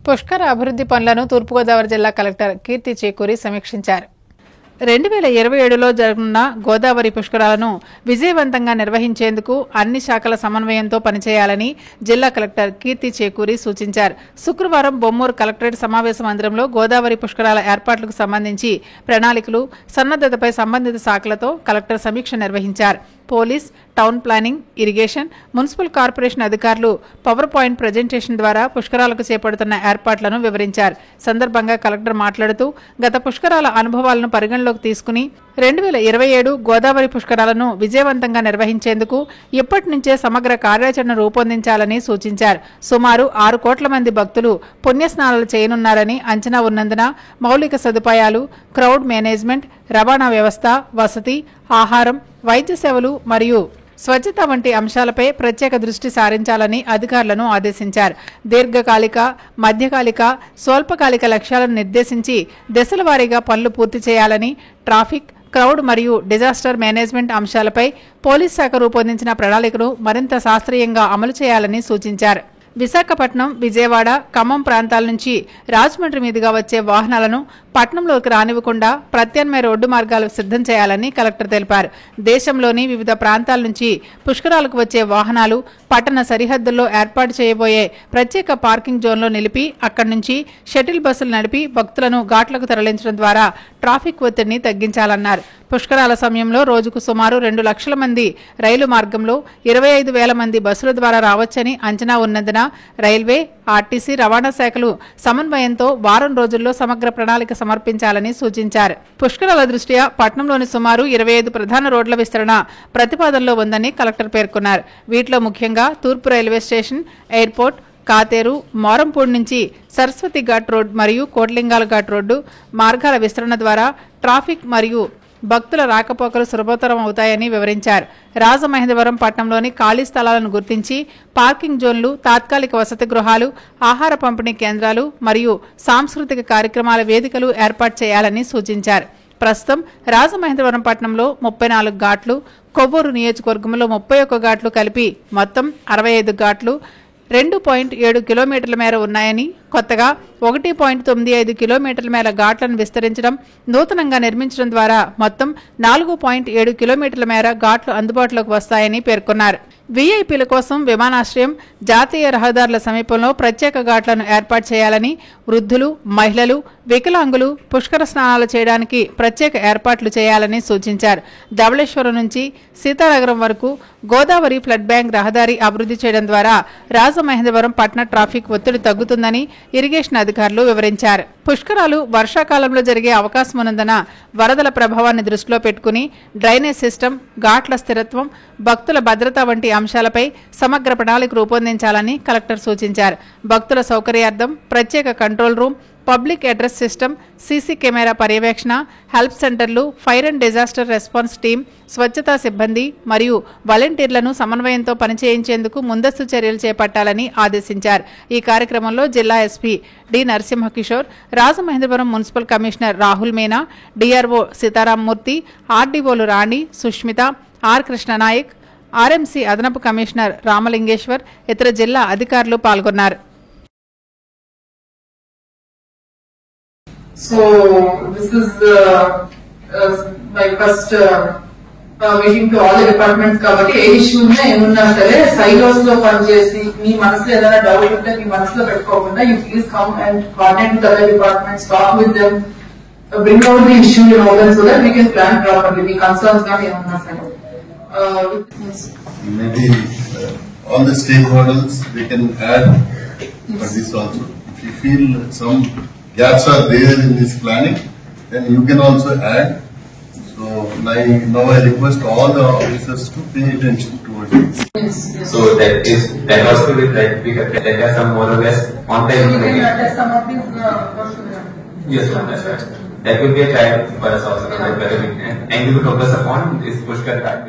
పుష్కర అభివృద్ధి పనులను తూర్పుగోదావరి జిల్లా కలెక్టర్ కీర్తి చేకూరి సమీక్షించారు. 2027లో జరగనున్న గోదావరి పుష్కరాలను విజయవంతంగా నిర్వహించేందుకు అన్ని శాఖల సమన్వయంతో పనిచేయాలని జిల్లా కలెక్టర్ కీర్తి చేకూరి సూచించారు. శుక్రవారం బొమ్మూరు కలెక్టరేట్ సమావేశ మందిరంలో గోదావరి పుష్కరాల ఏర్పాట్లకు సంబంధించి ప్రణాళికలు, సన్నద్దతపై సంబంధిత శాఖలతో కలెక్టర్ సమీక్ష నిర్వహించారు. Police, town planning, irrigation, municipal corporation అధికారులు పవర్ పాయింట్ ప్రజెంటేషన్ ద్వారా పుష్కరాలకు చేపడుతున్న ఏర్పాట్లను వివరించారు. సందర్భంగా కలెక్టర్ మాట్లాడుతూ గత పుష్కరాల అనుభవాలను పరిగణలోకి తీసుకుని 2027 గోదావరి పుష్కరాలను విజయవంతంగా నిర్వహించేందుకు ఇప్పటి నుంచే సమగ్ర కార్యాచరణ రూపొందించాలని సూచించారు. సుమారు 6 కోట్ల మంది భక్తులు పుణ్యస్నానాలు చేయనున్నారని అంచనా ఉన్నందున మౌలిక సదుపాయాలు, క్రౌడ్ మేనేజ్మెంట్, రవాణా వ్యవస్థ, వసతి, ఆహారం, వైద్య సేవలు మరియు స్వచ్ఛత వంటి అంశాలపై ప్రత్యేక దృష్టి సారించాలని అధికారులను ఆదేశించారు. దీర్ఘకాలిక, మధ్యకాలిక, స్వల్పకాలిక లక్ష్యాలను నిర్దేశించి దశల వారీగా పనులు పూర్తి చేయాలని, ట్రాఫిక్, క్రౌడ్ మరియు డిజాస్టర్ మేనేజ్మెంట్ అంశాలపై పోలీస్ శాఖ రూపొందించిన ప్రణాళికను మరింత శాస్త్రీయంగా అమలు చేయాలని సూచించారు. విశాఖపట్నం, విజయవాడ, ఖమ్మం ప్రాంతాల నుంచి రాజమండ్రి మీదుగా వచ్చే వాహనాలను పట్నంలోకి రానివ్వకుండా ప్రత్యామ్నాయ రోడ్డు మార్గాలు సిద్ధం చేయాలని కలెక్టర్ తెలిపారు. దేశంలోని వివిధ ప్రాంతాల నుంచి పుష్కరాలకు వచ్చే వాహనాలు పట్టణ సరిహద్దుల్లో ఏర్పాటు చేయబోయే ప్రత్యేక పార్కింగ్ జోన్లో నిలిపి అక్కడి నుంచి షటిల్ బస్సులు నడిపి భక్తులను ఘాట్లకు తరలించడం ద్వారా ట్రాఫిక్ ఒత్తిడిని తగ్గించాలన్నారు. పుష్కరాల సమయంలో రోజుకు సుమారు 2 లక్షల మంది రైలు మార్గంలో 25,000 మంది బస్సుల ద్వారా రావచ్చని అంచనా ఉన్నందున రైల్వే, ఆర్టీసీ, రవాణా శాఖలు సమన్వయంతో వారం రోజుల్లో సమగ్ర ప్రణాళిక సమర్పించాలని సూచించారు. పుష్కరాల దృష్ట్యా పట్నంలోని సుమారు 25 ప్రధాన రోడ్ల విస్తరణ ప్రతిపాదనలో ఉందని కలెక్టర్ పేర్కొన్నారు. వీటిలో ముఖ్యంగా తూర్పు railway station, airport, Katheru, Morampudi నుంచి సరస్వతి ఘాట్ రోడ్ మరియు కోట్లింగాల ఘాట్ రోడ్డు మార్గాల విస్తరణ ద్వారా ట్రాఫిక్ మరియు భక్తుల రాకపోకలు సులభతరం అవుతాయని వివరించారు. రాజమహేంద్రవరం పట్టణంలోని ఖాళీ స్థలాలను గుర్తించి పార్కింగ్ జోన్లు, తాత్కాలిక వసతి గృహాలు, ఆహార పంపిణీ కేంద్రాలు మరియు సాంస్కృతిక కార్యక్రమాల వేదికలు ఏర్పాటు చేయాలని సూచించారు. ప్రస్తుతం రాజమహేంద్రవరం పట్టణంలో 34 ఘాట్లు, కొవ్వూరు నియోజకవర్గంలో 31 ఘాట్లు కలిపి మొత్తం 65 ఘాట్లు 2.7 కిలోమీటర్ల మేర ఉన్నాయని, కొత్తగా 1.95 కిలోమీటర్ల మేర ఘాట్లను విస్తరించడం, నూతనంగా నిర్మించడం ద్వారా మొత్తం 4.7 కిలోమీటర్ల మేర ఘాట్లు అందుబాటులోకి వస్తాయని పేర్కొన్నారు. వీఐపీల కోసం విమానాశ్రయం, జాతీయ రహదారుల సమీపంలో ప్రత్యేక ఘాట్లను ఏర్పాటు చేయాలని, వృద్ధులు, మహిళలు, వికలాంగులు పుష్కర స్నానాలు చేయడానికి ప్రత్యేక ఏర్పాట్లు చేయాలని సూచించారు. ధవళేశ్వరం నుంచి సీతానగరం వరకు గోదావరి ఫ్లడ్ బ్యాంక్ రహదారి అభివృద్ధి చేయడం ద్వారా రాజమహేంద్రవరం పట్టణ ట్రాఫిక్ ఒత్తిడి తగ్గుతుందని ఇరిగేషన్ అధికారులు వివరించారు. పుష్కరాలు వర్షాకాలంలో జరిగే అవకాశం ఉన్నందున వరదల ప్రభావాన్ని దృష్టిలో పెట్టుకుని డ్రైనేజ్ సిస్టమ్, ఘాట్ల స్థిరత్వం, భక్తుల భద్రత వంటి అంశాలపై సమగ్ర ప్రణాళిక రూపొందించాలని కలెక్టర్ సూచించారు. భక్తుల సౌకర్యార్థం ప్రత్యేక control room, public address system, CC camera పర్యవేక్షణ, హెల్ప్ సెంటర్లు, fire and disaster response team, స్వచ్ఛతా సిబ్బంది మరియు వాలంటీర్లను సమన్వయంతో పనిచేయించేందుకు ముందస్తు చర్యలు చేపట్టాలని ఆదేశించారు. ఈ కార్యక్రమంలో జిల్లా SP D Narasimhakishore, Rajamahendravaram municipal commissioner Rahul Meena, DRO Sitaramamurthy, ఆర్డీఓలు రాణి, సుష్మిత, ఆర్ కృష్ణనాయక్, ఆర్ఎంసీ అదనపు కమిషనర్ రామలింగేశ్వర్, ఇతర జిల్లా అధికారులు పాల్గొన్నారు. So this is my first meeting to all the departments కాబట్టి ఏ ఇష్యూ ఉన్నా ఏమున్నా సరే సైలోస్ లో పనిచేసి మీ మనసులో ఏదైనా డౌట్ ఉంటే మీ మనసులో పెట్టుకోకుండా you please come and coordinate with other departments, talk with them, bring out the issue in over so that we can plan properly. Me concerns కానీ ఏమన్నా సరే maybe all the stakeholders we can add for this also. If you feel some gaps are there in this planning, then you can also add. So now I request all the officers to pay attention towards this. Yes. So that was to be like we have some more or less on time. So you can attest some of these Yes, ma'am, that's right. That will be a trial for us also. Whether we can and we will focus upon this Pushkar card.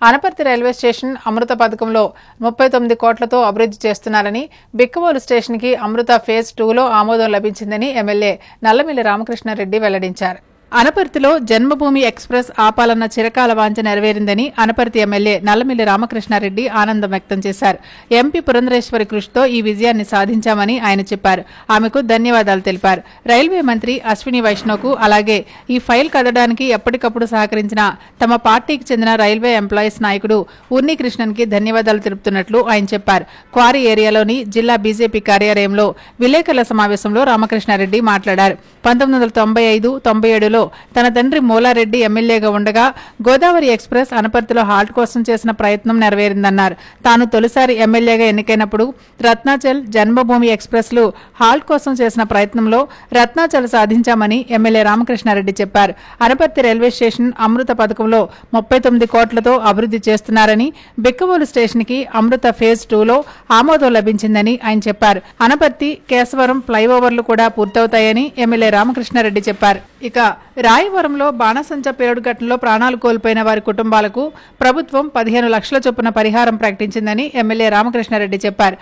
Anaparthi railway station Amrit పథకంలో 39 కోట్లతో అభివృద్ధి చేస్తున్నారని, బిక్కవోలు స్టేషన్కి అమృత phase 2లో ఆమోదం లభించిందని MLA Nallamilli Ramakrishna Reddy వెల్లడించారు. అనపర్తిలో జన్మభూమి express ఆపాలన్న చిరకాల వాంఛ నెరవేరిందని అనపర్తి ఎమ్మెల్యే నల్లమిల్లి రామకృష్ణారెడ్డి ఆనందం వ్యక్తం చేశారు. ఎంపీ పురంధరేశ్వరి కృషితో ఈ విజయాన్ని సాధించామని ఆయన చెప్పారు. ఆమెకు ధన్యవాదాలు తెలిపారు. రైల్వే మంత్రి అశ్విని వైష్ణవ్కు అలాగే ఈ ఫైల్ కదడానికి ఎప్పటికప్పుడు సహకరించిన తమ పార్టీకి చెందిన రైల్వే ఎంప్లాయీస్ నాయకుడు ఉన్ని కృష్ణన్కి ధన్యవాదాలు తెలుపుతున్నట్లు ఆయన చెప్పారు. క్వారీ ఏరియాలోని జిల్లా బీజేపీ కార్యాలయంలో విలేకరుల సమావేశంలో రామకృష్ణారెడ్డి మాట్లాడారు. 1995-97లో తన తండ్రి మూలారెడ్డి ఎమ్మెల్యేగా ఉండగా గోదావరి ఎక్స్ప్రెస్ అనపర్తిలో హాల్ట్ కోసం చేసిన ప్రయత్నం నెరవేరిందన్నారు. తాను తొలిసారి ఎమ్మెల్యేగా ఎన్నికైనప్పుడు రత్నాచల్ జన్మభూమి ఎక్స్ప్రెస్ లు హాల్ట్ కోసం చేసిన ప్రయత్నంలో రత్నాచల్ సాధించామని ఎమ్మెల్యే రామకృష్ణారెడ్డి చెప్పారు. అనపర్తి రైల్వే స్టేషన్ అమృత పథకంలో 39 కోట్లతో అభివృద్ధి చేస్తున్నారని, బిక్కవోలు స్టేషన్ కి అమృత ఫేజ్ 2లో ఆమోదం లభించిందని ఆయన చెప్పారు. అనపర్తి కేశవరం ఫ్లైఓవర్లు కూడా పూర్తవుతాయని ఎమ్మెల్యే రామకృష్ణారెడ్డి చెప్పారు. ఇక రాయవరంలో బాణసంచా పేలుడు ఘటనలో ప్రాణాలు కోల్పోయిన వారి కుటుంబాలకు ప్రభుత్వం 15 లక్షల చొప్పున పరిహారం ప్రకటించిందని ఎమ్మెల్యే రామకృష్ణారెడ్డి చెప్పారు.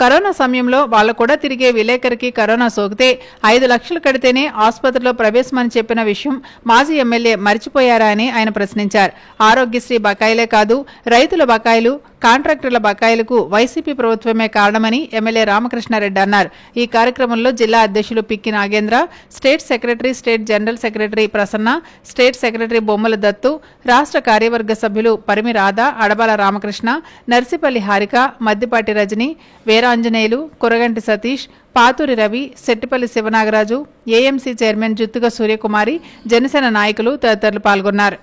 కరోనా సమయంలో వాళ్లు కూడా తిరిగే విలేకరికి కరోనా సోకితే 5 లక్షలు కడితేనే ఆసుపత్రిలో ప్రవేశమని చెప్పిన విషయం మాజీ ఎమ్మెల్యే మర్చిపోయారా అని ఆయన ప్రశ్నించారు. ఆరోగ్యశ్రీ బకాయిలే కాదు, రైతుల బకాయిలు, కాంట్రాక్టర్ల బకాయిలకు వైసీపీ ప్రభుత్వమే కారణమని ఎమ్మెల్యే రామకృష్ణారెడ్డి అన్నారు. ఈ కార్యక్రమంలో జిల్లా అధ్యక్షులు Pikki Nagendra, state secretary, state general secretary Prasanna, state secretary Bommala Dattu, రాష్ట్ర కార్యవర్గ సభ్యులు పరిమి రాధా, అడబాల రామకృష్ణ, నర్సిపల్లి హారిక, మద్దిపాటి రజని, వీరాంజనేయులు, కురగంటి సతీష్, పాతూరి రవి, సెట్టిపల్లి శివనాగరాజు, ఏఎంసీ చైర్మన్ జుత్తుగ సూర్యకుమారి, జనసేన నాయకులు తదితరులు పాల్గొన్నారు.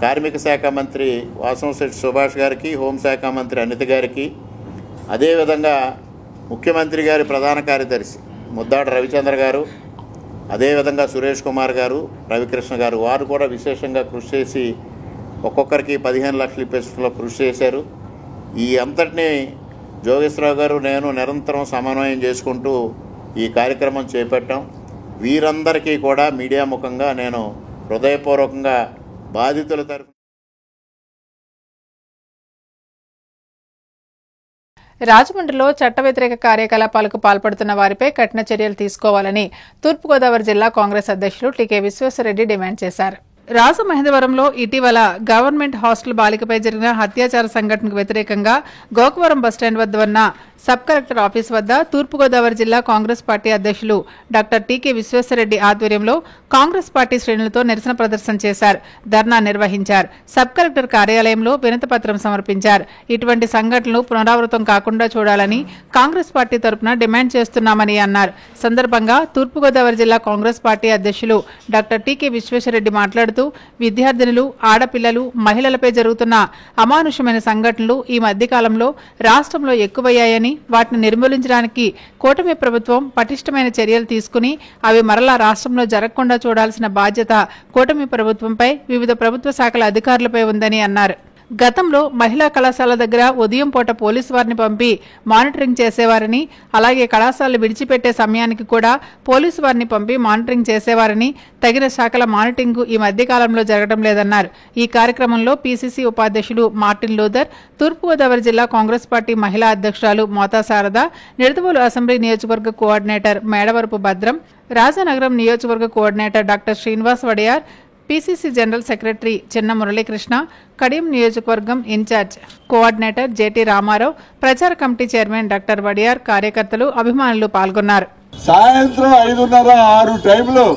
కార్మిక శాఖ మంత్రి వాసంశెట్టి సుభాష్ గారికి, హోంశాఖ మంత్రి అనిత గారికి, అదేవిధంగా ముఖ్యమంత్రి గారి ప్రధాన కార్యదర్శి ముద్దాడ రవిచంద్ర గారు, అదేవిధంగా సురేష్ కుమార్ గారు, రవికృష్ణ గారు, వారు కూడా విశేషంగా కృషి చేసి ఒక్కొక్కరికి 15 లక్షలు ఇప్పించడంలో కృషి చేశారు. ఈ అంతటినీ జోగేశ్వరరావు గారు, నేను నిరంతరం సమన్వయం చేసుకుంటూ ఈ కార్యక్రమం చేపట్టాం. వీరందరికీ కూడా మీడియా ముఖంగా నేను హృదయపూర్వకంగా బాధితుల తరఫున రాజమండ్రిలో చట్ట వ్యతిరేక కార్యకలాపాలకు పాల్పడుతున్న వారిపై కఠిన చర్యలు తీసుకోవాలని తూర్పుగోదావరి జిల్లా కాంగ్రెస్ అధ్యక్షులు టీకే విశ్వేశ్వరరెడ్డి డిమాండ్ చేశారు. రాజమహేంద్రవరంలో ఇటీవల గవర్నమెంట్ హాస్టల్ బాలికపై జరిగిన హత్యాచార సంఘటనకు వ్యతిరేకంగా గోకవరం బస్టాండ్ వద్ద ఉన్న సబ్ కలెక్టర్ ఆఫీస్ వద్ద తూర్పుగోదావరి జిల్లా కాంగ్రెస్ పార్టీ అధ్యక్షులు డాక్టర్ టీకే విశ్వేశ్వరరెడ్డి ఆధ్వర్యంలో కాంగ్రెస్ పార్టీ శ్రేణులతో నిరసన ప్రదర్శన చేశారు. ధర్నా నిర్వహించారు. సబ్ కలెక్టర్ కార్యాలయంలో వినతిపత్రం సమర్పించారు. ఇటువంటి సంఘటనలు పునరావృతం కాకుండా చూడాలని కాంగ్రెస్ పార్టీ తరపున డిమాండ్ చేస్తున్నామని అన్నారు. సందర్భంగా తూర్పుగోదావరి జిల్లా కాంగ్రెస్ పార్టీ అధ్యక్షులు డాక్టర్ టీకే విశ్వేశ్వరరెడ్డి మాట్లాడుతూ విద్యార్థినులు, ఆడపిల్లలు, మహిళలపై జరుగుతున్న అమానుషమైన సంఘటనలు ఈ మధ్యకాలంలో రాష్ట్రంలో ఎక్కువయ్యాయని, వాటిని నిర్మూలించడానికి కూటమి ప్రభుత్వం పటిష్టమైన చర్యలు తీసుకుని అవి మరలా రాష్ట్రంలో జరగకుండా చూడాల్సిన బాధ్యత కూటమి ప్రభుత్వంపై, వివిధ ప్రభుత్వ శాఖల అధికారులపై ఉందని అన్నారు. గతంలో మహిళా కళాశాల దగ్గర ఉదయం పూట పోలీసు వారిని పంపి మానిటరింగ్ చేసేవారని, అలాగే కళాశాలలు విడిచిపెట్టే సమయానికి కూడా పోలీసు వారిని పంపి మానిటరింగ్ చేసేవారని, తగిన శాఖల మానిటరింగ్ ఈ మధ్యకాలంలో జరగడం లేదన్నారు. ఈ కార్యక్రమంలో పీసీసీ ఉపాధ్యక్షులు మార్టిన్ లూథర్, తూర్పుగోదావరి జిల్లా కాంగ్రెస్ పార్టీ మహిళా అధ్యక్షురాలు మోతా శారద, నిడదవోలు అసెంబ్లీ నియోజకవర్గ కోఆర్డినేటర్ మేడవరపు భద్రం, రాజానగరం నియోజకవర్గ coordinator doctor Srinivas Wadiyar, PCC general secretary చిన్న మురళీకృష్ణ, కడియం నియోజకవర్గం ఇన్ఛార్జ్ కోఆర్డినేటర్ జేటీ రామారావు, ప్రచార కమిటీ చైర్మన్ డాక్టర్ వడియార్, కార్యకర్తలు, అభిమానులు పాల్గొన్నారు. సాయంత్రం 5:30-6 టైంలో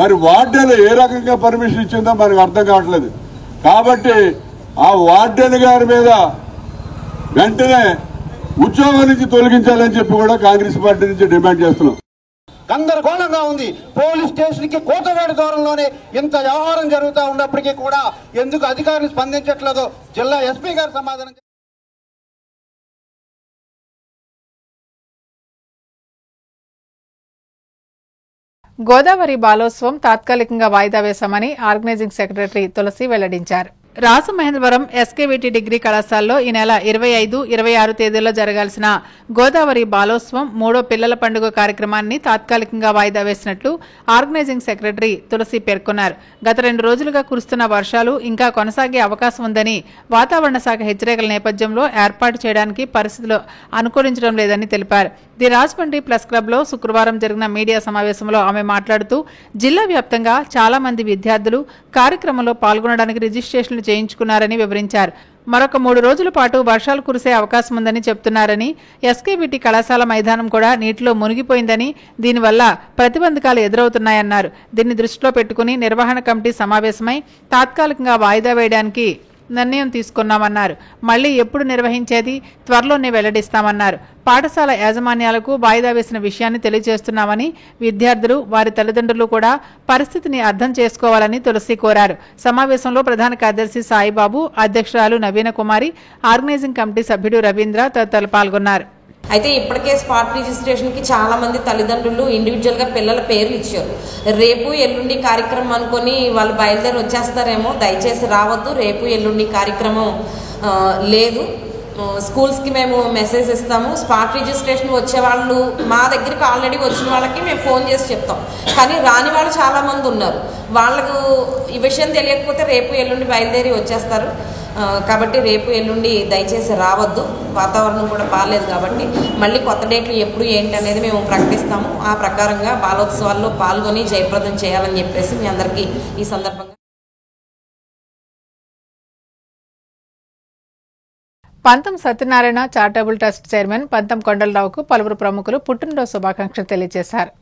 మరి వార్డెన్ ఏ రకంగా పర్మిషన్ ఇచ్చిందో మనకు అర్థం కావట్లేదు. కాబట్టి ఆ వార్డెన్ గారి మీద వెంటనే ఉద్యోగం నుంచి తొలగించాలని చెప్పి కూడా కాంగ్రెస్ పార్టీ నుంచి డిమాండ్ చేస్తున్నాం. గందరగోళంగా ఉంది. పోలీస్ స్టేషన్ కి కోతవేడు దూరంలోనే ఇంత వ్యవహారం జరుగుతూ ఉన్నప్పటికీ కూడా ఎందుకు అధికారులు స్పందించట్లేదో జిల్లా ఎస్పీ గారు సమాధానం. గోదావరి బాలోత్సవం తాత్కాలికంగా వాయిదా వేశామని ఆర్గనైజింగ్ సెక్రటరీ తులసి వెల్లడించారు. రాజమహేంద్రవరం ఎస్కేవిటి డిగ్రీ కళాశాలలో ఈ నెల 25, 26 తేదీల్లో జరగాల్సిన గోదావరి బాలోత్సవం 3వ పిల్లల పండుగ కార్యక్రమాన్ని తాత్కాలికంగా వాయిదా వేసినట్లు ఆర్గనైజింగ్ సెక్రటరీ తులసి పేర్కొన్నారు. గత 2 రోజులుగా కురుస్తున్న వర్షాలు ఇంకా కొనసాగే అవకాశం ఉందని, వాతావరణ శాఖ హెచ్చరికల నేపథ్యంలో ఏర్పాటు చేయడానికి పరిస్థితులు అనుకూలించడం లేదని తెలిపారు. ది రాజమండ్రి ప్రెస్ క్లబ్లో శుక్రవారం జరిగిన మీడియా సమావేశంలో ఆమె మాట్లాడుతూ జిల్లా వ్యాప్తంగా చాలా మంది విద్యార్థులు కార్యక్రమంలో పాల్గొనడానికి రిజిస్ట్రేషన్లు చేయించుకున్నారని వివరించారు. మరొక 3 రోజుల పాటు వర్షాలు కురిసే అవకాశం ఉందని చెబుతున్నారని, ఎస్కేబిటి కళాశాల మైదానం కూడా నీటిలో మునిగిపోయిందని, దీనివల్ల ప్రతిబంధకాలు ఎదురవుతున్నాయన్నారు. దీన్ని దృష్టిలో పెట్టుకుని నిర్వహణ కమిటీ సమావేశమై తాత్కాలికంగా వాయిదా వేయడానికి నిర్ణయం తీసుకున్నామన్నారు. మళ్లీ ఎప్పుడు నిర్వహించేది త్వరలోనే వెల్లడిస్తామన్నారు. పాఠశాల యాజమాన్యాలకు వాయిదా వేసిన విషయాన్ని తెలియజేస్తున్నామని, విద్యార్థులు వారి తల్లిదండ్రులు కూడా పరిస్థితిని అర్థం చేసుకోవాలని తులసి కోరారు. సమావేశంలో ప్రధాన కార్యదర్శి సాయిబాబు, అధ్యక్షురాలు నవీన కుమారి, ఆర్గనైజింగ్ కమిటీ సభ్యుడు రవీంద్ర తదితరులు పాల్గొన్నారు. అయితే ఇప్పటికే స్పాట్ రిజిస్ట్రేషన్కి చాలా మంది తల్లిదండ్రులు ఇండివిజువల్గా పిల్లల పేర్లు ఇచ్చారు. రేపు ఎల్లుండి కార్యక్రమం అనుకొని వాళ్ళు బయలుదేరి వచ్చేస్తారేమో. దయచేసి రావద్దు. రేపు ఎల్లుండి కార్యక్రమం లేదు. స్కూల్స్కి మేము మెసేజ్ ఇస్తాము. స్పాట్ రిజిస్ట్రేషన్ వచ్చే వాళ్ళు మా దగ్గరికి ఆల్రెడీ వచ్చిన వాళ్ళకి మేము ఫోన్ చేసి చెప్తాం. కానీ రాని వాళ్ళు చాలామంది ఉన్నారు. వాళ్ళకు ఈ విషయం తెలియకపోతే రేపు ఎల్లుండి బయలుదేరి వచ్చేస్తారు. కాబట్టి రేపు ఎల్లుండి దయచేసి రావద్దు. వాతావరణం కూడా బాగాలేదు కాబట్టి మళ్ళీ కొత్త డేట్లు ఎప్పుడు ఏంటి అనేది మేము ప్రకటిస్తాము. ఆ ప్రకారంగా బాలోత్సవాల్లో పాల్గొని జయప్రదం చేయాలని చెప్పేసి మీ అందరికీ ఈ సందర్భంగా. పంతం సత్యనారాయణ చారిటబుల్ ట్రస్ట్ చైర్మన్ పంతం కొండలరావుకు పలువురు ప్రముఖులు పుట్టినరోజు శుభాకాంక్షలు తెలియజేశారు.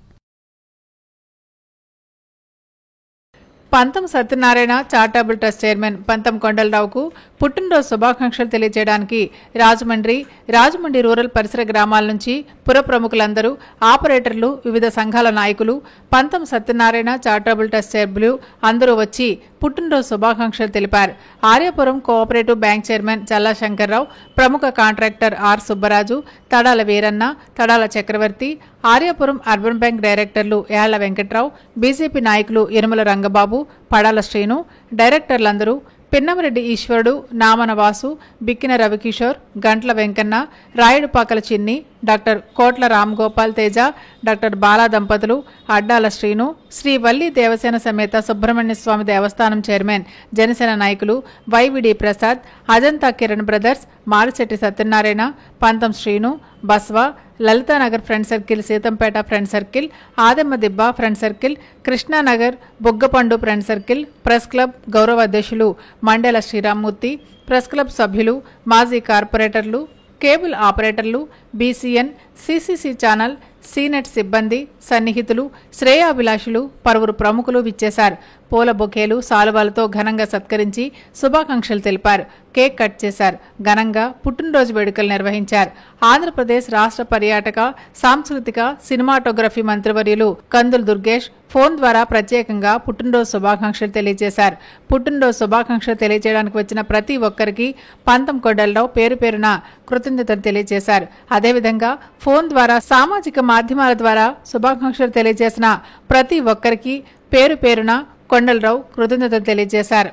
పంతం సత్యనారాయణ చారిటబుల్ ట్రస్ట్ చైర్మన్ పంతం కొండలరావుకు పుట్టినరోజు శుభాకాంక్షలు తెలియజేయడానికి రాజమండ్రి రూరల్ పరిసర గ్రామాల నుంచి పుర ప్రముఖులందరూ, ఆపరేటర్లు, వివిధ సంఘాల నాయకులు, పంతం సత్యనారాయణ చారిటబుల్ ట్రస్ట్ సభ్యులు అందరూ వచ్చి పుట్టినరోజు శుభాకాంక్షలు తెలిపారు. Aryapuram cooperative bank chairman Challa Shankarrao, ప్రముఖ contractor R Subbaraju, Tadala Veeranna, Tadala Chakravarthi, Aryapuram urban bank డైరెక్టర్లు యాళ్ల వెంకట్రావు, బీజేపీ నాయకులు యనుమల రంగబాబు, పడాల శ్రీను, డైరెక్టర్లందరూ పిన్నమరెడ్డి ఈశ్వరుడు, నామన వాసు, బిక్కిన రవికిషోర్, గంట్ల వెంకన్న, రాయుడుపాకల చిన్ని, డాక్టర్ కోట్ల రామ్గోపాల్ తేజ, డాక్టర్ బాలా దంపతులు, అడ్డాల శ్రీను, శ్రీ వల్లి దేవసేన సమేత సుబ్రహ్మణ్య స్వామి దేవస్థానం చైర్మన్ జనసేన నాయకులు YVD Prasad, Ajanta Kiran brothers, Marisetti Satyanarayana, Pantham Srinu, Baswa, Lalitanagar friend circle, Seethampeta friend circle, Ademma Dibba friend circle, Krishnanagar Buggapandu friend circle, press club గౌరవ అధ్యక్షులు మండేల శ్రీరామ్మూర్తి, ప్రెస్ క్లబ్ సభ్యులు, మాజీ కార్పొరేటర్లు, కేబుల్ ఆపరేటర్లు, బీసీఎన్, సీసీసీ ఛానల్, సీనెట్ సిబ్బంది, సన్నిహితులు, శ్రేయాభిలాషులు, పలువురు ప్రముఖులు విచ్చేశారు. పూల బొకేలు, సాలువాలతో ఘనంగా సత్కరించి శుభాకాంక్షలు తెలిపారు. కేక్ కట్ చేశారు. ఘనంగా పుట్టినరోజు వేడుకలు నిర్వహించారు. ఆంధ్రప్రదేశ్ రాష్ట్ర పర్యాటక, సాంస్కృతిక, సినిమాటోగ్రఫీ మంత్రివర్యులు కందుల దుర్గేష్ ఫోన్ ద్వారా ప్రత్యేకంగా పుట్టినరోజు శుభాకాంక్షలు తెలియజేశారు. పుట్టినరోజు శుభాకాంక్షలు తెలియజేయడానికి వచ్చిన ప్రతి ఒక్కరికి పంతం కొండలరావు పేరు పేరున కృతజ్ఞతలు తెలియజేశారు. అదేవిధంగా ఫోన్ ద్వారా, సామాజిక మాధ్యమాల ద్వారా శుభాకాంక్షలు తెలియజేసిన ప్రతి ఒక్కరికి పేరు పేరున కొండలరావు కృతజ్ఞతలు తెలియజేశారు.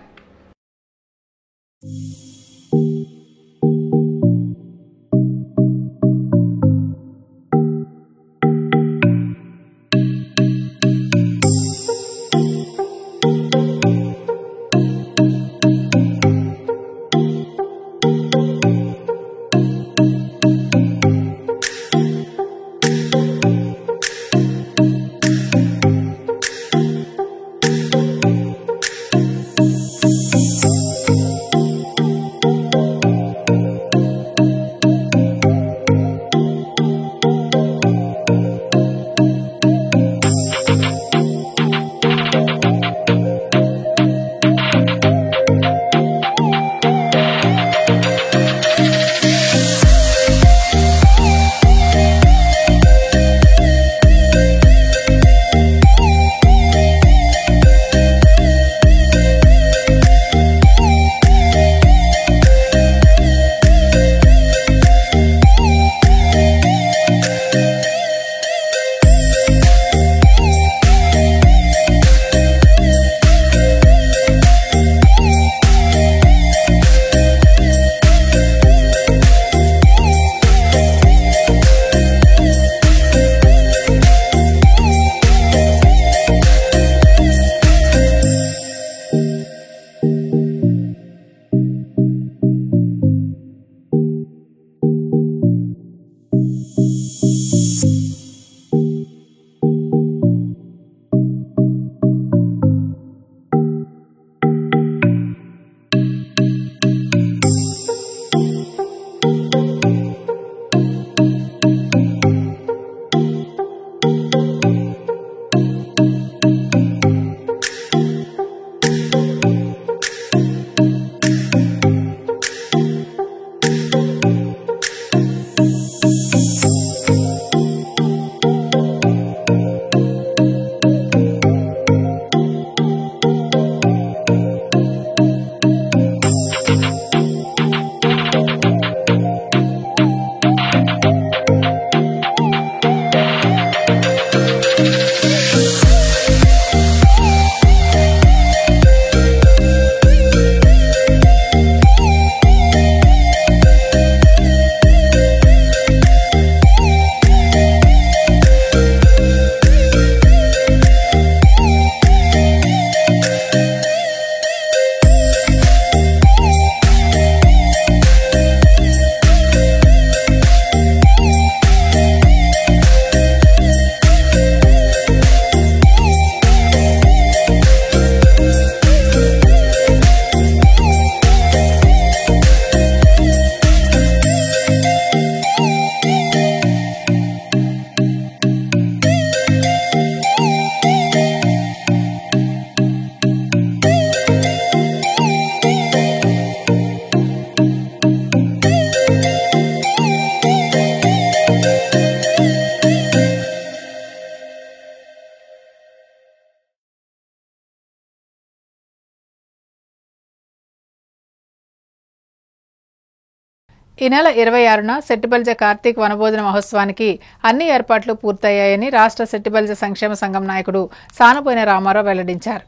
ఈ నెల 26న సెట్టిబల్జ కార్తీక్ వనభోజన మహోత్సవానికి అన్ని ఏర్పాట్లు పూర్తయ్యాయని రాష్ట్ర సెట్టిబల్జ సంక్షేమ సంఘం నాయకుడు సానబోయిన రామారావు వెల్లడించారు.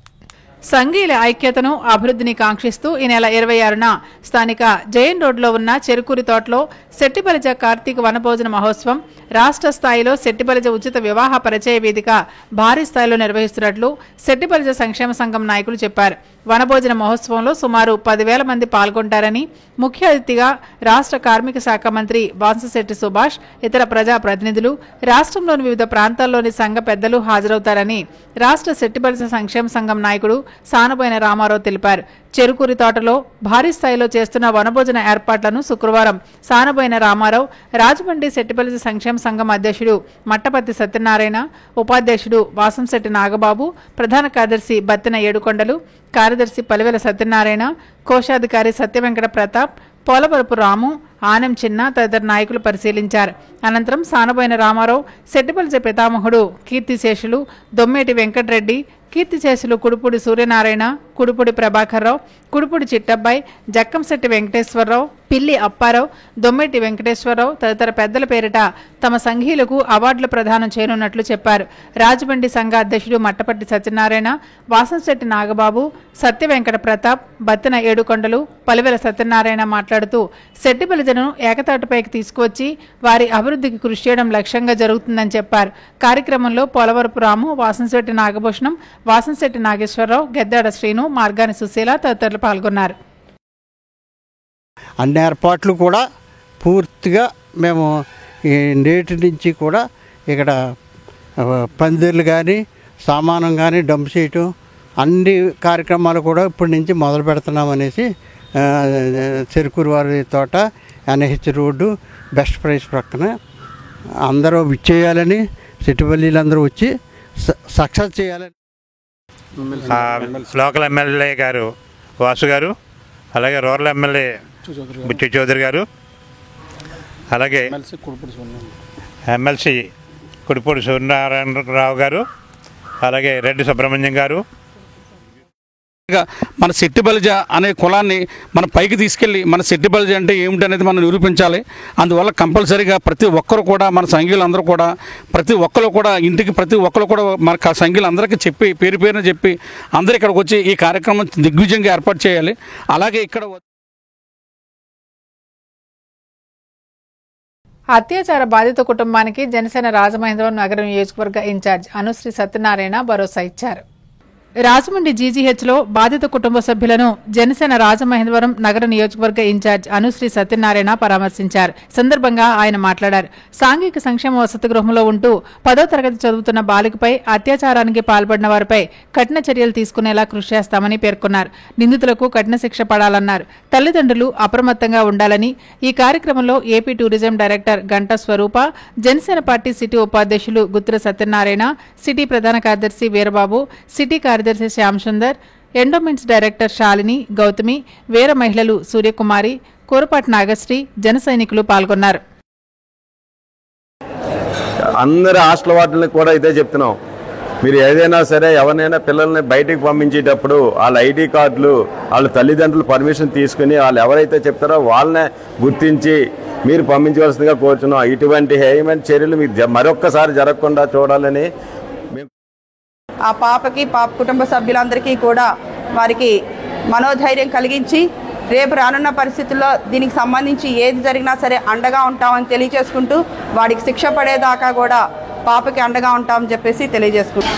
సంఘీయుల ఐక్యతను అభివృద్ధిని కాంక్షిస్తూ ఈ నెల 26న స్థానిక జైన్ రోడ్లో ఉన్న చెరుకూరి తోటలో సెట్టిబలిజ కార్తీక వనభోజన మహోత్సవం రాష్ట్ర స్థాయిలో సెట్టిబలిజ ఉచిత వివాహ పరిచయ వేదిక భారీ స్థాయిలో నిర్వహిస్తున్నట్లు సెట్టిబలిజ సంక్షేమ సంఘం నాయకులు చెప్పారు. వనభోజన మహోత్సవంలో సుమారు 10,000 మంది పాల్గొంటారని, ముఖ్య అతిథిగా రాష్ట్ర కార్మిక శాఖ మంత్రి బాన్సశెట్టి సుభాష్, ఇతర ప్రజా ప్రతినిధులు, రాష్ట్రంలోని వివిధ ప్రాంతాల్లోని సంఘ పెద్దలు హాజరవుతారని రాష్ట్ర సెట్టిబలిజ సంక్షేమ సంఘం నాయకుడు సానబోయిన రామారావు తెలిపారు. చెరుకూరి తోటలో భారీ స్థాయిలో చేస్తున్న వనభోజన ఏర్పాట్లను శుక్రవారం సానబోయిన రామారావు, రాజమండ్రి సెట్టిబలిజ సంక్షేమ సంఘం అధ్యక్షుడు మట్టపత్తి సత్యనారాయణ, ఉపాధ్యక్షుడు వాసంశెట్టి నాగబాబు, ప్రధాన కార్యదర్శి బత్తిన ఏడుకొండలు, కార్యదర్శి పలివెల సత్యనారాయణ, కోశాధికారి సత్యవెంకట ప్రతాప్, పోలవరపు రాము, ఆనం చిన్న తదితర నాయకులు పరిశీలించారు. అనంతరం సానబోయిన రామారావు సెట్టిబలిజ పితామహుడు కీర్తిశేషులు దొమ్మేటి వెంకటరెడ్డి, కీర్తిశేషులు కుడుపూడి సూర్యనారాయణ, కుడుపూడి ప్రభాకర్రావు, కుడుపూడి చిట్టబ్బాయి, జక్కంశెట్టి వెంకటేశ్వరరావు, పిల్లి అప్పారావు, దొమ్మేటి వెంకటేశ్వరరావు తదితర పెద్దల పేరిట తమ సంఘీయులకు అవార్డులు ప్రదానం చేయనున్నట్లు చెప్పారు. రాజమండ్రి సంఘ అధ్యక్షుడు మట్టపట్టి సత్యనారాయణ, వాసంశెట్టి నాగబాబు, సత్య వెంకట ప్రతాప్, బత్తిన ఏడుకొండలు, పలివెల సత్యనారాయణ మాట్లాడుతూ సెట్టిబలిజను ఏకతాటిపైకి తీసుకువచ్చి వారి అభివృద్ధికి కృషి చేయడం లక్ష్యంగా జరుగుతుందని చెప్పారు. కార్యక్రమంలో పోలవరపు రాము, వాసంశెట్టి నాగభూషణం, వాసంశెట్టి నాగేశ్వరరావు, గెద్దాడ శ్రీను, మార్గాని సుశీల తదితరులు పాల్గొన్నారు. అన్ని ఏర్పాట్లు కూడా పూర్తిగా మేము నేటి నుంచి కూడా ఇక్కడ పందిర్లు కానీ, సామానం కానీ, డంప్ షీటు అన్ని కార్యక్రమాలు కూడా ఇప్పటి నుంచి మొదలు పెడుతున్నామనేసి చెరుకూరు వారి తోట ఎన్హెచ్ రోడ్డు బెస్ట్ ప్రైస్ ప్రక్కన అందరూ విచ్చేయాలని, సెట్టిబల్లీలందరూ వచ్చి సక్సెస్ చేయాలని లోకల్ ఎమ్మెల్యే గారు వాసు గారు, అలాగే రూరల్ ఎమ్మెల్యే బుచ్చి చౌదరి గారు, అలాగే ఎమ్మెల్సీ కుడిపూడి సూర్యనారాయణరావు గారు, అలాగే రెడ్డి సుబ్రహ్మణ్యం గారు, మన సెట్టిబలిజ అనే కులాన్ని మన పైకి తీసుకెళ్ళి మన సెట్టిబలిజ అంటే ఏమిటనేది మనం నిరూపించాలి. అందువల్ల కంపల్సరీగా ప్రతి ఒక్కరు కూడా మన సంఘీయులందరూ కూడా ప్రతి ఒక్కరు కూడా ఇంటికి ప్రతి ఒక్కరు కూడా మన సంఘీయులందరికీ చెప్పి పేరు పేరున చెప్పి అందరూ ఇక్కడికి వచ్చి ఈ కార్యక్రమం దిగ్విజయంగా ఏర్పాటు చేయాలి. అలాగే ఇక్కడ అత్యాచార బాధిత కుటుంబానికి జనసేన రాజమహేంద్రవరం నగర నియోజకవర్గ ఇన్ఛార్జ్ అనుశ్రీ సత్యనారాయణ భరోసా ఇచ్చారు. రాజమండ్రి జీజీహెచ్లో బాధిత కుటుంబ సభ్యులను జనసేన రాజమహేంద్రవరం నగర నియోజకవర్గ ఇన్ఛార్జ్ అనుశ్రీ సత్యనారాయణ పరామర్శించారు. సందర్భంగా ఆయన మాట్లాడారు. సాంఘిక సంక్షేమ వసతి గృహంలో ఉంటూ 10వ తరగతి చదువుతున్న బాలికపై అత్యాచారానికి పాల్పడిన వారిపై కఠిన చర్యలు తీసుకునేలా కృషి చేస్తామని పేర్కొన్నారు. నిందితులకు కఠిన శిక్ష పడాలన్నారు. తల్లిదండ్రులు అప్రమత్తంగా ఉండాలని ఈ కార్యక్రమంలో ఏపీ టూరిజం డైరెక్టర్ గంటా స్వరూప, జనసేన పార్టీ సిటీ ఉపాధ్యక్షులు గుత్ర సత్యనారాయణ, సిటీ ప్రధాన కార్యదర్శి వీరబాబు, సిటీ కార్యదర్శి శ్యామ్ సుందర్, ఎండోమెంట్స్ డైరెక్టర్ శాలిని, గౌతమి, వీర మహిళలు సూర్యకుమారి, కోరపాటి నాగశ్రీ, జన సైనికులు పాల్గొన్నారు. అందరి హాస్టల్ వాటిని కూడా ఇదే చెప్తున్నాం. మీరు ఏదైనా సరే ఎవరినైనా పిల్లల్ని బయటికి పంపించేటప్పుడు వాళ్ళ ఐడి కార్డులు, వాళ్ళ తల్లిదండ్రులు పర్మిషన్ తీసుకుని వాళ్ళు ఎవరైతే చెప్తారో వాళ్ళనే గుర్తించి మీరు పంపించవలసిందిగా కోరుతున్నాం. ఇటువంటి హేయమైన చర్యలు మీకు మరొక్కసారి జరగకుండా చూడాలని ఆ పాపకి పాప కుటుంబ సభ్యులందరికీ కూడా వారికి మనోధైర్యం కలిగించి రేపు రానున్న పరిస్థితుల్లో దీనికి సంబంధించి ఏది జరిగినా సరే అండగా ఉంటామని తెలియజేసుకుంటూ వాడికి శిక్ష పడేదాకా కూడా పాపకి అండగా ఉంటామని చెప్పేసి తెలియజేసుకుంటాం.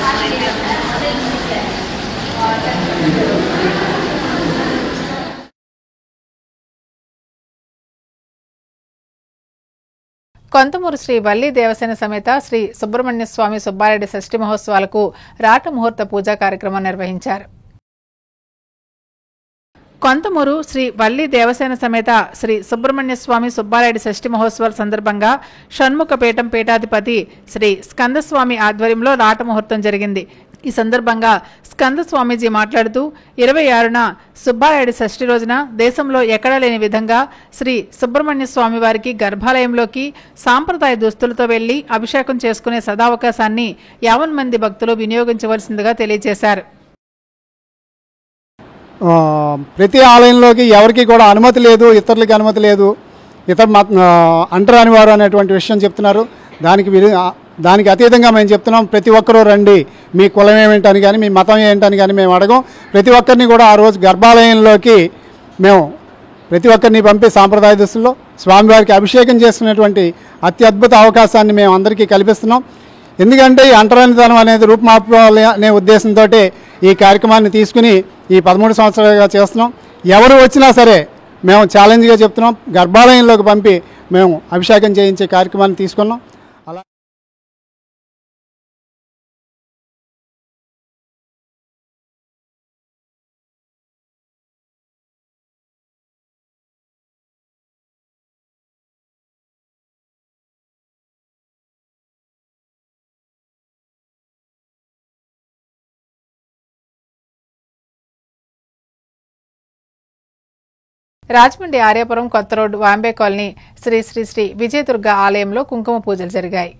కొంతమూరు శ్రీ వల్లి దేవసేన సమేత శ్రీ సుబ్రహ్మణ్య స్వామి సుబ్బారెడ్డి షష్ఠి మహోత్సవాలకు రాట ముహూర్త పూజా కార్యక్రమం నిర్వహించారు. కొంతమూరు శ్రీ వల్లి దేవసేన సమేత శ్రీ సుబ్రహ్మణ్య స్వామి సుబ్బారెడ్డి షష్ఠి మహోత్సవాల సందర్భంగా షణ్ముఖపీఠం పీఠాధిపతి శ్రీ స్కందస్వామి ఆధ్వర్యంలో రాట ముహూర్తం జరిగింది. ఈ సందర్భంగా స్కంద స్వామీజీ మాట్లాడుతూ 26న సుబ్బారెడ్డి షష్ఠి రోజున దేశంలో ఎక్కడా లేని విధంగా శ్రీ సుబ్రహ్మణ్య స్వామి వారికి గర్భాలయంలోకి సాంప్రదాయ దుస్తులతో వెళ్లి అభిషేకం చేసుకునే సదావకాశాన్ని 50 మంది భక్తులు వినియోగించవలసిందిగా తెలియజేశారు. ప్రతి ఆలయంలోకి ఎవరికి కూడా అనుమతి లేదు, ఇతరులకి అనుమతి లేదు. ఇతర అంటరాని వారు అనేటువంటి విషయం చెప్తున్నారు. దానికి అతీతంగా మేము చెప్తున్నాం, ప్రతి ఒక్కరూ రండి, మీ కులం ఏమిటని కానీ మీ మతం ఏంటని కానీ మేము అడగం. ప్రతి ఒక్కరిని కూడా ఆ రోజు గర్భాలయంలోకి మేము ప్రతి ఒక్కరిని పంపి సాంప్రదాయ దుస్తుల్లో స్వామివారికి అభిషేకం చేసుకునేటువంటి అత్యద్భుత అవకాశాన్ని మేము అందరికీ కల్పిస్తున్నాం. ఎందుకంటే ఈ అంటరానితనం అనేది రూపుమాపాలి అనే ఉద్దేశంతో ఈ కార్యక్రమాన్ని తీసుకుని ఈ 13 సంవత్సరాలుగా చేస్తున్నాం. ఎవరు వచ్చినా సరే మేము ఛాలెంజ్గా చెప్తున్నాం, గర్భాలయంలోకి పంపి మేము అభిషేకం చేయించే కార్యక్రమాన్ని తీసుకున్నాం. అలా రాజమండ్రి ఆర్యాపురం కొత్త రోడ్డు వాంబే కాలనీ శ్రీ శ్రీ శ్రీ విజయదుర్గ ఆలయంలో కుంకుమ పూజలు జరిగాయి.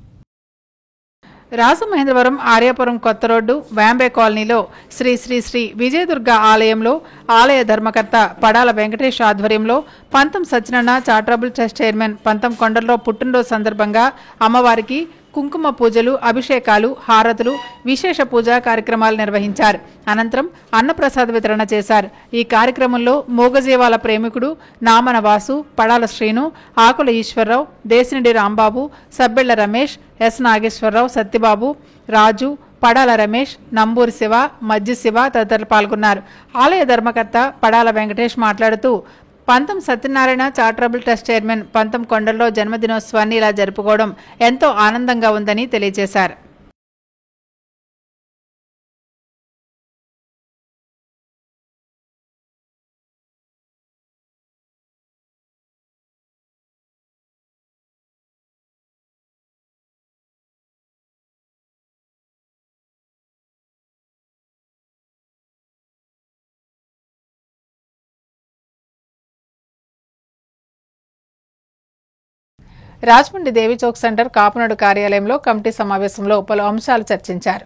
రాజమహేంద్రవరం ఆర్యాపురం కొత్త రోడ్డు వాంబే కాలనీలో శ్రీ శ్రీ శ్రీ విజయదుర్గ ఆలయంలో ఆలయ ధర్మకర్త పడాల వెంకటేష్ ఆధ్వర్యంలో పంతం సత్యనారాయణ చారిటబుల్ ట్రస్ట్ చైర్మన్ పంతం కొండలరావు పుట్టినరోజు సందర్భంగా అమ్మవారికి కుంకుమ పూజలు, అభిషేకాలు, హారతులు, విశేష పూజా కార్యక్రమాలు నిర్వహించారు. అనంతరం అన్నప్రసాద వితరణ చేశారు. ఈ కార్యక్రమంలో మూగజీవాల ప్రేమికుడు నామన వాసు, పడాల శ్రీను, ఆకుల ఈశ్వరరావు, దేశిరెడ్డి రాంబాబు, సబ్బెళ్ల రమేష్, ఎస్ నాగేశ్వరరావు, సత్యబాబు, రాజు, పడాల రమేష్, నంబూరి శివ, మజ్జి శివ తదితరులు పాల్గొన్నారు. ఆలయ ధర్మకర్త పడాల వెంకటేష్ మాట్లాడుతూ పంతం సత్యనారాయణ చారిటబుల్ ట్రస్ట్ చైర్మన్ పంతం కొండల్లో జన్మదినోత్సవాన్ని ఇలా జరుపుకోవడం ఎంతో ఆనందంగా ఉందని తెలియజేశారు. రాజమండ్రి దేవి చౌక్ సెంటర్ కాపునాడు కార్యాలయంలో కమిటీ సమావేశంలో పలు అంశాలు చర్చించారు.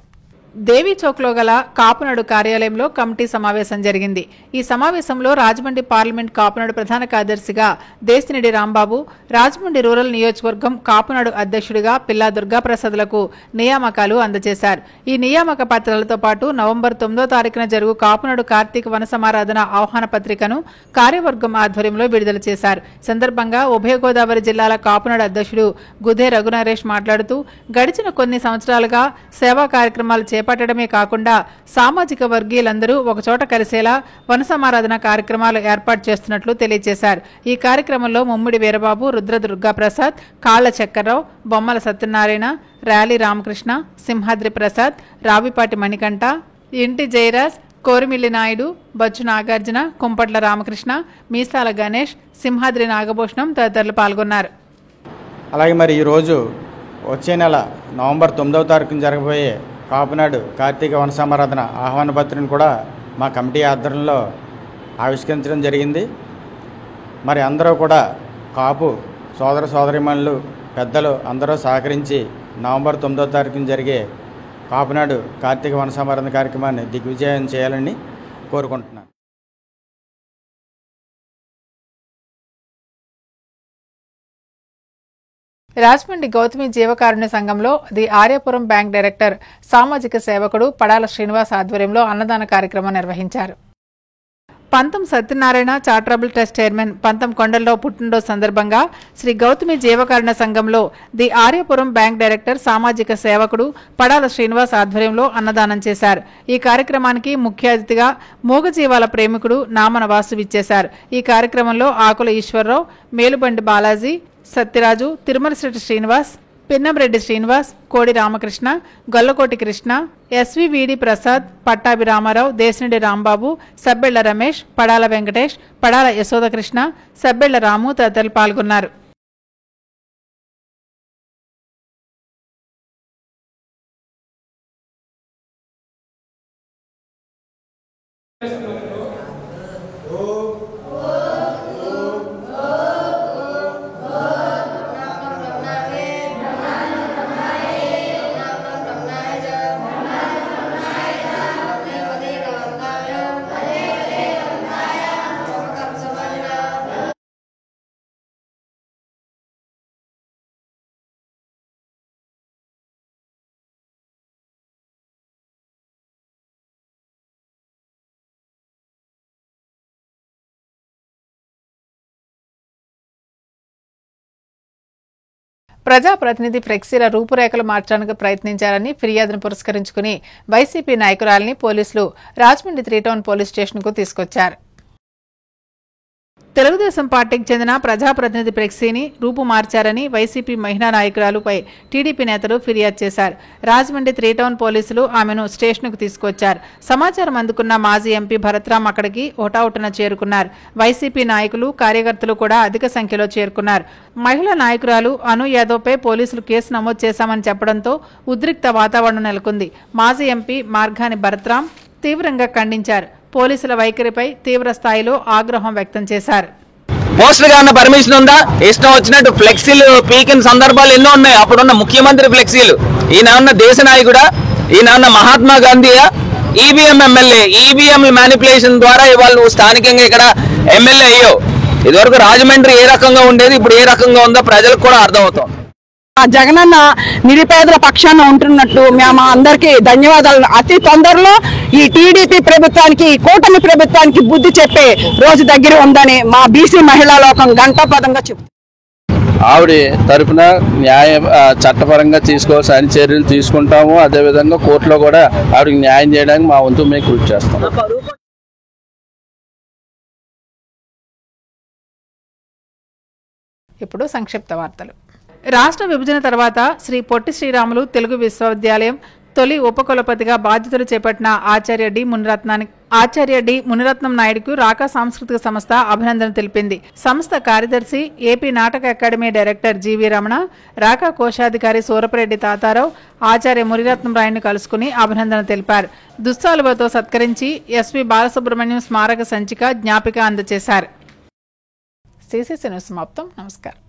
దేవి చౌక్లో గల కాపునాడు కార్యాలయంలో కమిటీ సమావేశం జరిగింది. ఈ సమావేశంలో రాజమండ్రి పార్లమెంట్ కాపునాడు ప్రధాన కార్యదర్శిగా దేశిరెడ్డి రాంబాబు, రాజమండ్రి రూరల్ నియోజకవర్గం కాపునాడు అధ్యక్షుడిగా పిల్లా దుర్గాప్రసాద్లకు నియామకాలు అందజేశారు. ఈ నియామక పత్రాలతో పాటు నవంబర్ 9వ తారీఖున జరుగు కాపునాడు కార్తీక వన సమారాధన ఆహ్వాన పత్రికను కార్యవర్గం ఆధ్వర్యంలో విడుదల చేశారు. సందర్భంగా ఉభయ గోదావరి జిల్లాల కాపునాడు అధ్యక్షుడు గుదే రఘునరేష్ మాట్లాడుతూ గడిచిన కొన్ని సంవత్సరాలుగా సేవా కార్యక్రమాలు చేపట్టడమే కాకుండా సామాజిక వర్గీయులందరూ ఒకచోట కలిసేలా వన సమారాధన కార్యక్రమాలు ఏర్పాటు చేస్తున్నట్లు తెలియజేశారు. ఈ కార్యక్రమంలో ముమ్మిడి వీరబాబు, రుద్ర దుర్గాప్రసాద్, కాళ్ల చక్కర్రావు, బొమ్మల సత్యనారాయణ, ర్యాలీ రామకృష్ణ, సింహాద్రి ప్రసాద్, రావిపాటి మణికంఠ, ఇంటి జయరాజ్, కోరిమిల్లి నాయుడు, బచ్చు నాగార్జున, కుంపట్ల రామకృష్ణ, మీసాల గణేష్, సింహాద్రి నాగభూషణం తదితరులు పాల్గొన్నారు. అలాగే మరి ఈరోజు వచ్చే నెల నవంబర్ 9వ తారీఖున జరగబోయే కాపునాడు కార్తీక వన సమారాధన ఆహ్వాన పత్రికను కూడా మా కమిటీ ఆధ్వర్యంలో ఆవిష్కరించడం జరిగింది. మరి అందరూ కూడా కాపు సోదర సోదరీమణులు, పెద్దలు అందరూ సహకరించి నవంబర్ 9వ తారీఖున జరిగే కాపునాడు కార్తీక వన సమారాధన కార్యక్రమాన్ని దిగ్విజయం చేయాలని కోరుకుంటున్నాను. రాజమండ్రి గౌతమి జీవకారుణ్య సంఘంలో ది ఆర్యాపురం బ్యాంక్ డైరెక్టర్ సామాజిక సేవకుడు పడాల శ్రీనివాస్ ఆధ్వర్యంలో అన్నదాన కార్యక్రమం నిర్వహించారు. పంతం సత్యనారాయణ చారిటబుల్ ట్రస్ట్ చైర్మన్ పంతం కొండల్లో పుట్టినరోజు సందర్భంగా శ్రీ గౌతమి జీవకారుణ్య సంఘంలో ది ఆర్యాపురం బ్యాంక్ డైరెక్టర్ సామాజిక సేవకుడు పడాల శ్రీనివాస్ ఆధ్వర్యంలో అన్నదానం చేశారు. ఈ కార్యక్రమానికి ముఖ్య అతిథిగా మూగజీవాల ప్రేమికుడు నామన వాసు విచ్చేశారు. ఈ కార్యక్రమంలో ఆకుల ఈశ్వరరావు, మేలుబండి బాలాజీ, సత్యరాజు, తిరుమలశెట్టి శ్రీనివాస్, పిన్నంరెడ్డి శ్రీనివాస్, కోడి రామకృష్ణ, గొల్లకోటి కృష్ణ, ఎస్వివిడి ప్రసాద్, పట్టాభి రామారావు, దేశిరెడ్డి రాంబాబు, సబ్బెళ్ల రమేష్, పడాల వెంకటేష్, పడాల యశోదకృష్ణ, సబ్బెళ్ల రాము తదితరులు పాల్గొన్నారు. ప్రజాప్రతినిధి ఫ్లెక్సీల రూపురేఖలు మార్చడానికి ప్రయత్నించారని ఫిర్యాదును పురస్కరించుకుని వైసీపీ నాయకురాలిని పోలీసులు రాజమండ్రి 3 టౌన్ పోలీస్ స్టేషన్కు తీసుకొచ్చారు. తెలుగుదేశం పార్టీకి చెందిన ప్రజాప్రతినిధి ఫ్లెక్సీని రూపు మార్చారని వైసీపీ మహిళా నాయకురాలుపై టీడీపీ నేతలు ఫిర్యాదు చేశారు. రాజమండ్రి 3 టౌన్ పోలీసులు ఆమెను స్టేషన్కు తీసుకొచ్చారు. సమాచారం అందుకున్న మాజీ ఎంపీ భరత్రామ్ అక్కడికి హుటాహుటిన చేరుకున్నారు. వైసీపీ నాయకులు కార్యకర్తలు కూడా అధిక సంఖ్యలో చేరుకున్నారు. మహిళా నాయకురాలు అను యాదవ్పై పోలీసులు కేసు నమోదు చేశామని చెప్పడంతో ఉద్రిక్త వాతావరణం నెలకొంది. మాజీ ఎంపీ మార్గాని భరత్రామ్ తీవ్రంగా ఖండించారు. పోలీసుల వైఖరిపై తీవ్ర స్థాయిలో ఆగ్రహం వ్యక్తం చేశారు. పోస్టర్ గా ఉన్న పర్మిషన్ ఉందా? ఇష్టం వచ్చినట్టు ఫ్లెక్సీలు పీకిన సందర్భాలు ఎన్నో ఉన్నాయి. అప్పుడున్న ముఖ్యమంత్రి ఫ్లెక్సీలు. ఈయన ఉన్న దేశ నాయకుడా? ఈయన ఉన్న మహాత్మా గాంధీయా? EVM MLA. ఈవీఎం మ్యానిపులేషన్ ద్వారా ఇవాళ నువ్వు స్థానికంగా ఇక్కడ ఎమ్మెల్యే అయ్యో. ఇదివరకు రాజమండ్రి ఏ రకంగా ఉండేది, ఇప్పుడు ఏ రకంగా ఉందో ప్రజలకు కూడా అర్థమవుతుంది. జగనన్న నిరుపేదల పక్షాన ఉంటున్నట్టు మేము అందరికీ ధన్యవాదాలు. అతి తొందరలో ఈ టీడీపీ ప్రభుత్వానికి, కూటమి ప్రభుత్వానికి బుద్ధి చెప్పే రోజు దగ్గర ఉందని మా బీసీ మహిళా లోకం ఘంటాపదంగా చెప్తుంది. ఆవిడ తరఫున చట్టపరంగా తీసుకోవాల్సిన అన్ని చర్యలు తీసుకుంటాము. అదేవిధంగా కోర్టులో కూడా ఆవిడకి న్యాయం చేయడానికి మా వంతు మేము కృషి చేస్తాం. ఇప్పుడు సంక్షిప్త వార్తలు. రాష్ట్ర విభజన తర్వాత శ్రీ పొట్టి శ్రీరాములు తెలుగు విశ్వవిద్యాలయం తొలి ఉపకులపతిగా బాధ్యతలు చేపట్టిన ఆచార్య డి మునిరత్నం నాయుడుకు రాకా సాంస్కృతిక సంస్థ అభినందన తెలిపింది. సంస్థ కార్యదర్శి, ఏపీ నాటక అకాడమీ డైరెక్టర్ జీవీ రమణ, రాకా కోశాధికారి సూరపరెడ్డి తాతారావు ఆచార్య మునిరత్నం రాయుడిని కలుసుకుని అభినందన తెలిపారు. దుస్సాలువతో సత్కరించి ఎస్వి బాలసుబ్రహ్మణ్యం స్మారక సంచిక, జ్ఞాపిక అందజేశారు. సిసిసి న్యూస్ సమాప్తం. నమస్కారం.